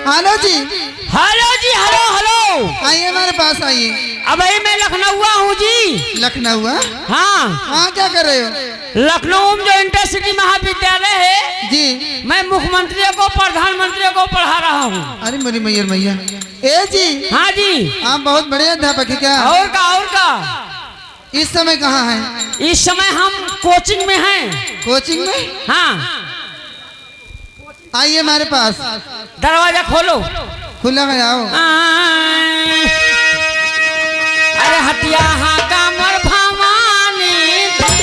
Hello जी। Hello जी, hello hello. आइए हमारे पास आइए। अभी मैं लखनऊ हूँ जी। लखनऊ? हाँ। हाँ, क्या कर रहे हो? लखनऊ में जो इंटरसिटी महाविद्यालय है जी, मैं मुख्यमंत्री को प्रधानमंत्री को पढ़ा रहा हूँ। अरे मेरी मैयर मैया। ए जी। हाँ जी। आप बहुत बड़े अध्यापक है क्या? और का इस समय कहाँ हैं? इस समय हम कोचिंग में हैं। कोचिंग में? हाँ। आइए हमारे पास। दरवाजा खोलो। खुला है, आओ। अरे हटिया हाँ कामर भवानी सब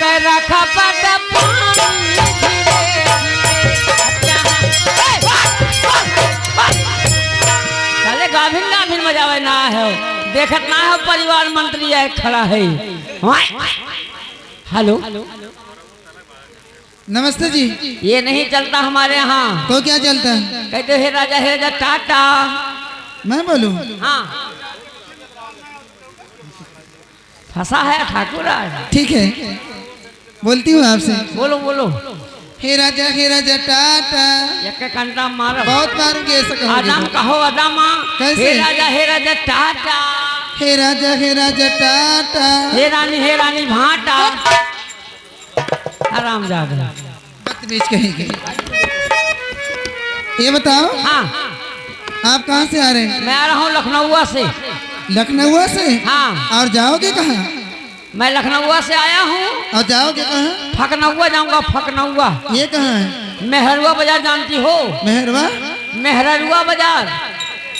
कर रखा पता चले गाभिन गाभिन मजावे ना है, देखत ना है परिवार मंत्री है खड़ा है। हेलो नमस्ते जी। ये नहीं चलता हमारे यहाँ। तो क्या चलता है? कहते हे राजा टाटा। मैं बोलूं? हाँ फंसा है ठाकुर। ठीक है, बोलती हूँ आपसे। बोलो बोलो। हे राजा टाटा। एक घंटा मारो। बहुत मारूंगी ऐसा कहोगे। आदाम कहो आदामा। कैसे? हे राजा टाटा। हे राजा टाटा। हे रानी भाटा। आराम जागा। बदतमीज कहेंगे। ये बताओ, हाँ आप कहाँ से आ रहे हैं? मैं आ रहा हूँ लखनऊ से। लखनऊ से? हाँ। और जाओगे कहाँ? मैं लखनऊ से आया हूँ। और जाओगे कहाँ? फकनौआ जाऊंगा। फकनौआ ये कहाँ है? मेहरुआ बाजार जानती हो? मेहरवा? मेहरुआ बाजार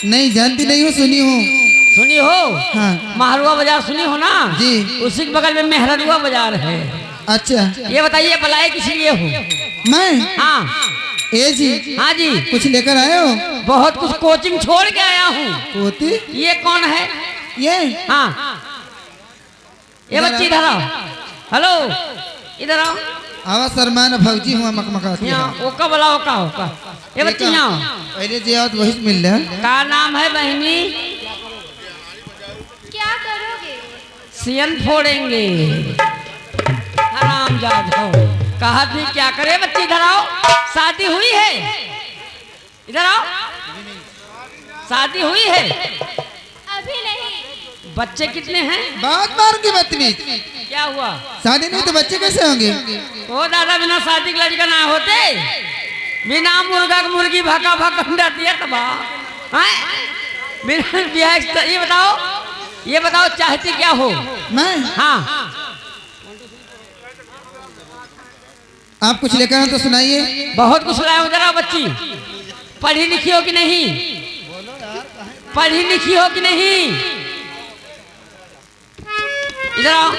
नहीं जानती, नहीं हो, सुनी हो। सुनी हो? हाँ। महरुआ बाजार सुनी हो ना जी। उसी के बगल में मेहरुआ बाजार है। अच्छा, ये बताइए बुलाए किसी लिए हो? मैं? हाँ। ए जी। हाँ जी। कुछ लेकर आए हो? बहुत कुछ कोचिंग छोड़ के आया हूँ। पोती? ये कौन है? ये? हाँ ये बच्ची इधर आओ। हेलो इधर आओ। आवा शर्मान भौजी हुआ मकमकाती है। यहाँ ओका बुलाओ ओका। ये बच्ची यहाँ पहले जे आओ तो वही मिल रहा है। का नाम है बहनी? क्या करोगे? सियन फोड़ेंगे। आराम जाओ। कहा थी क्या करे बच्ची? इधर आओ। शादी हुई है? इधर आओ। शादी हुई है? अभी नहीं। बच्चे कितने हैं? बात मारूंगी बदतमीज। क्या हुआ? शादी नहीं तो बच्चे कैसे होंगे? ओ दादा बिना शादी के लड़का ना होते। बिना मुर्गा की मुर्गी भका अंडा दिया तबाह। बिना ब्याह। ये बताओ चाहती क्या हो? मैं? हाँ आप कुछ लेकर आओ तो सुनाइए। बहुत कुछ लाया हूँ। जरा बच्ची पढ़ी लिखी हो कि नहीं? पढ़ी लिखी हो कि नहीं? इधर आओ।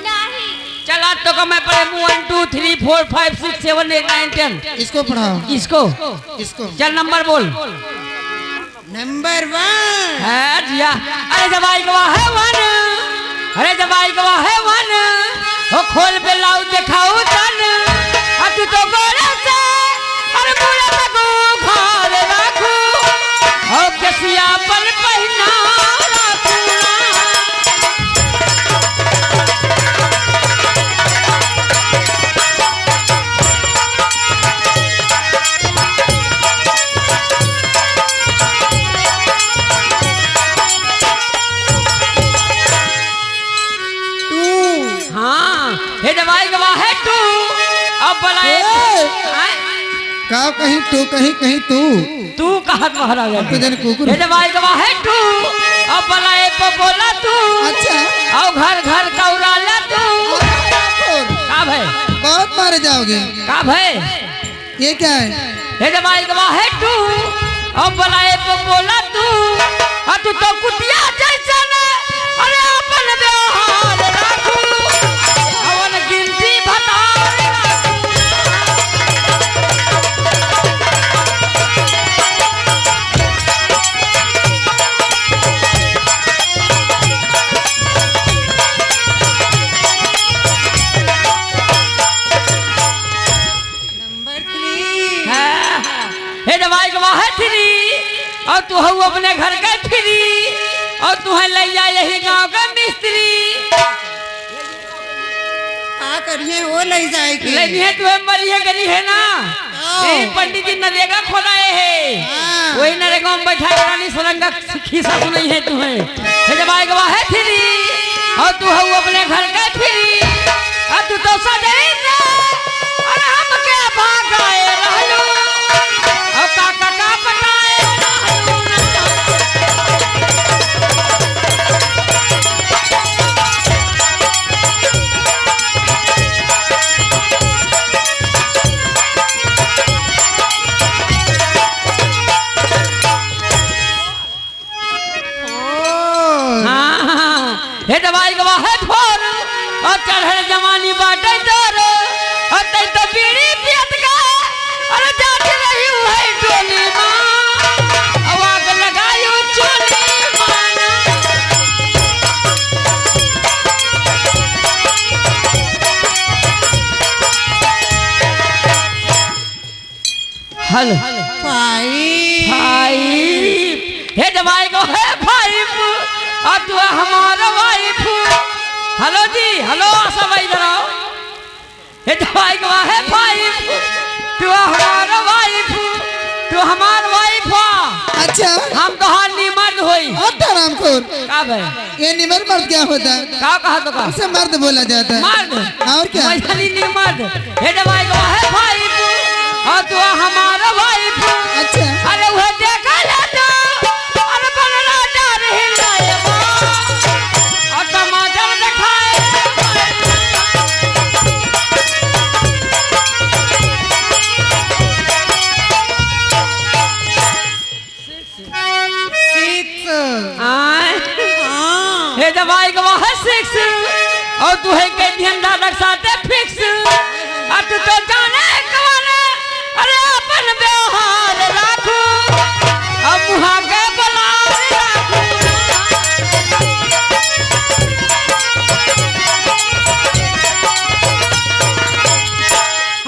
नहीं। चला तो का मैं पढ़े 1 2 3 4 5 6 7 8 9 10। इसको पढ़ाओ। इसको चल नंबर बोल। नंबर 1 है जिया। अरे जबाई गवाह है वन। अरे जबाई गवाह है वन। हो खोल पे लाऊ दिखाऊ तन। तू तो गोरे से अरे पूरा तक खाल रखू। हो कसिया पर पहना का कहीं तू कहीं तू कहा महाराजा तो जन कुकुर। हे जवाई गवा है तू अब बलाए पे बोला तू। अच्छा। और घर घर कौरा ले तू। का भाई? बहुत मारे जाओगे। का भाई? ये क्या है? हे जवाई गवा है तू अब बलाए पे बोला तू। तू तो कुतिया जैसा ने अरे अपन व्यवहार रखू। और तू हूँ अपने घर का फ्री और तुम्हें ले जा यही गांव का मिस्त्री का करिए वो ले जाएगी लेनी है तुम्हें मरिए गरी है ना यही पंडित जी नरेगा खोलाए है वही नरेगा में बैठा रानी सोलंगा खीसा सुनाई है तुम्हें हे जब आए गवा है फ्री और तू हूँ अपने घर का फ्री और तू तो सजाई ना और हम क्या भागाए रहलू और काका का पटाए रहलू हे दवाई गवा है फोर और चढ़े जवानी बाटे डर और तै तो बीड़ी पियत का और जात रही है टोली मां आवाज लगायो चोली माना हल भाई हे दवाई गवा है फाइव और तू हमारा वाइफ हेलो जी हेलो सब इधर आओ ये दवाई गवा है वाइफ तू हमारा वाइफ तू हमार वाइफ अच्छा हम तो हाल नहीं मर्द होई होता रामखोर का भाई ये निमर मर्द क्या होता है का कहा तो का उसे मर्द बोला जाता है मर्द और क्या वैशाली नहीं मर्द ये दवाई गवा है वाइफ और तू हमारा वाइफ अच्छा अरे वो देखा ले तो अरे बनना डर हिलाए और टमाटर दिखाए हे दवाई गवा है सिक्स और तू है के झंडा रखसाते फिक्स अब तू तो जाने कवाने अरे अपन व्यवहार राखू अब मुहा के बलार राखू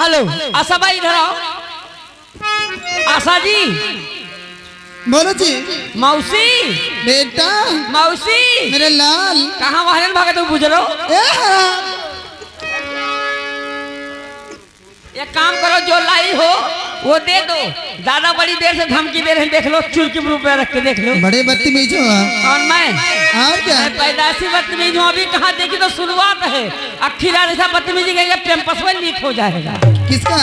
हेलो आशा भाई इधर आओ आशा जी बोलो जी मौसी बेटा मौसी मेरे लाल कहाँ वाहन भागे तुम बुझ लो एक काम करो जो लाई हो वो दे दो ज्यादा बड़ी देर से धमकी दे रहे हैं देख लो चुरकी रूप में रख के देख लो बड़े बदतमीज हो आप। और मैं और क्या मैं पैदाइशी बदतमीज हूँ अभी कहाँ देखी तो शुरुआत है अखीरा ऐसा बदतमीजी कहेगा टेम्पस में लीक हो जाएगा किसका